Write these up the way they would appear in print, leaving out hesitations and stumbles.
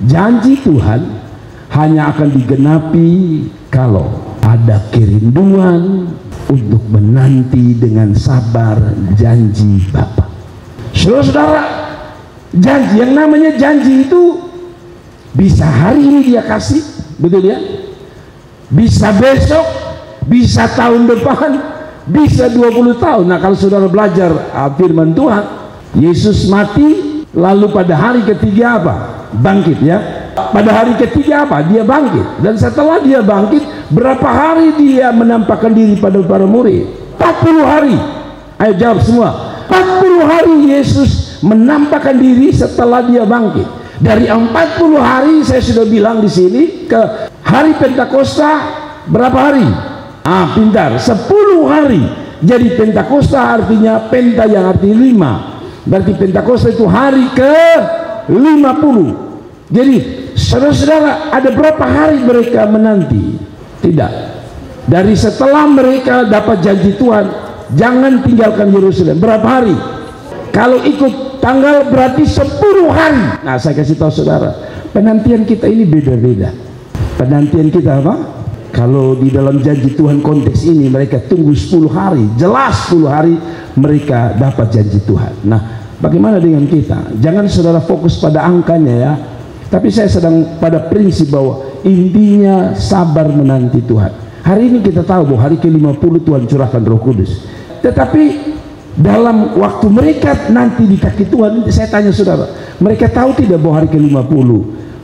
Janji Tuhan hanya akan digenapi kalau ada kerinduan untuk menanti dengan sabar janji Bapa. Saudara-saudara, janji, yang namanya janji itu bisa hari ini dia kasih, betul ya? Bisa besok, bisa tahun depan, bisa 20 tahun. Nah, kalau saudara belajar firman Tuhan, Yesus mati, lalu pada hari ketiga apa? Bangkit ya. Pada hari ketiga apa? Dia bangkit. Dan setelah dia bangkit, berapa hari dia menampakkan diri pada para murid? 40 hari. Ayo jawab semua. 40 hari Yesus menampakkan diri setelah dia bangkit. Dari 40 hari saya sudah bilang di sini ke hari Pentakosta berapa hari? Pintar, 10 hari. Jadi Pentakosta artinya penta yang artinya 5. Berarti Pentakosta itu hari ke 50. Jadi saudara-saudara, ada berapa hari mereka menanti? Tidak. Dari setelah mereka dapat janji Tuhan, jangan tinggalkan Yerusalem. Berapa hari? Kalau ikut tanggal berarti 10 hari. Nah, saya kasih tahu saudara, penantian kita ini beda-beda. Penantian kita apa? Kalau di dalam janji Tuhan konteks ini mereka tunggu 10 hari, jelas 10 hari mereka dapat janji Tuhan. Nah, bagaimana dengan kita? Jangan saudara fokus pada angkanya ya, tapi saya sedang pada prinsip bahwa intinya sabar menanti Tuhan. Hari ini kita tahu bahwa hari ke-50 Tuhan curahkan Roh Kudus. Tetapi dalam waktu mereka nanti di kaki Tuhan, saya tanya saudara, mereka tahu tidak bahwa hari ke-50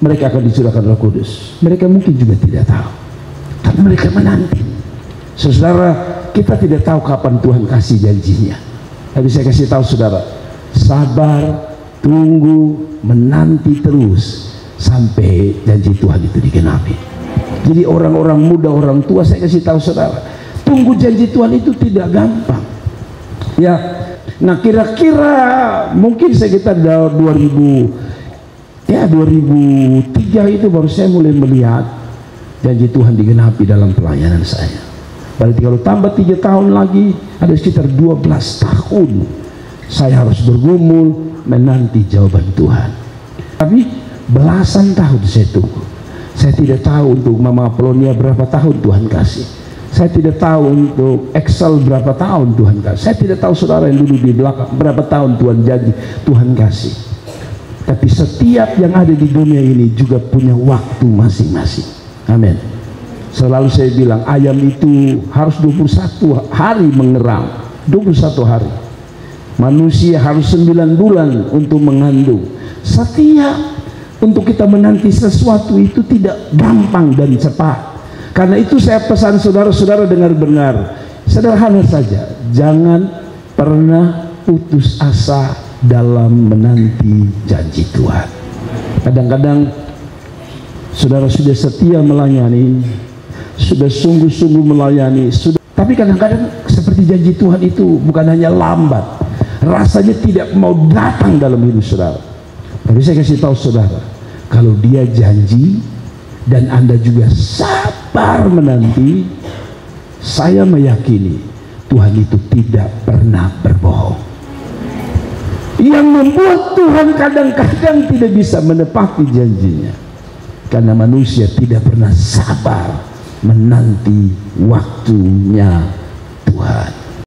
mereka akan dicurahkan Roh Kudus? Mereka mungkin juga tidak tahu, tapi mereka menanti. Saudara, kita tidak tahu kapan Tuhan kasih janjinya, tapi saya kasih tahu saudara, sabar, tunggu, menanti terus sampai janji Tuhan itu digenapi. Jadi orang-orang muda, orang tua, saya kasih tahu saudara, tunggu janji Tuhan itu tidak gampang ya. Nah, kira-kira mungkin sekitar 2003 itu baru saya mulai melihat janji Tuhan digenapi dalam pelayanan saya. Berarti kalau tambah 3 tahun lagi, ada sekitar 12 tahun saya harus bergumul menanti jawaban Tuhan. Tapi belasan tahun saya tunggu. Saya tidak tahu untuk Mama Apolonia berapa tahun Tuhan kasih. Saya tidak tahu untuk Excel berapa tahun Tuhan kasih. Saya tidak tahu saudara yang duduk di belakang berapa tahun Tuhan janji Tuhan kasih. Tapi setiap yang ada di dunia ini juga punya waktu masing-masing. Amin. Selalu saya bilang, ayam itu harus 21 hari mengerang, 21 hari. Manusia harus 9 bulan untuk mengandung. Setiap untuk kita menanti sesuatu itu tidak gampang dan cepat. Karena itu saya pesan saudara-saudara dengar-dengar, sederhana saja, jangan pernah putus asa dalam menanti janji Tuhan. Kadang-kadang saudara sudah setia melayani, sudah sungguh-sungguh melayani, tapi kadang-kadang seperti janji Tuhan itu bukan hanya lambat, rasanya tidak mau datang dalam hidup saudara. Tapi saya kasih tahu saudara, kalau dia janji dan Anda juga sabar menanti, saya meyakini Tuhan itu tidak pernah berbohong. Yang membuat Tuhan kadang-kadang tidak bisa menepati janjinya karena manusia tidak pernah sabar menanti waktunya Tuhan.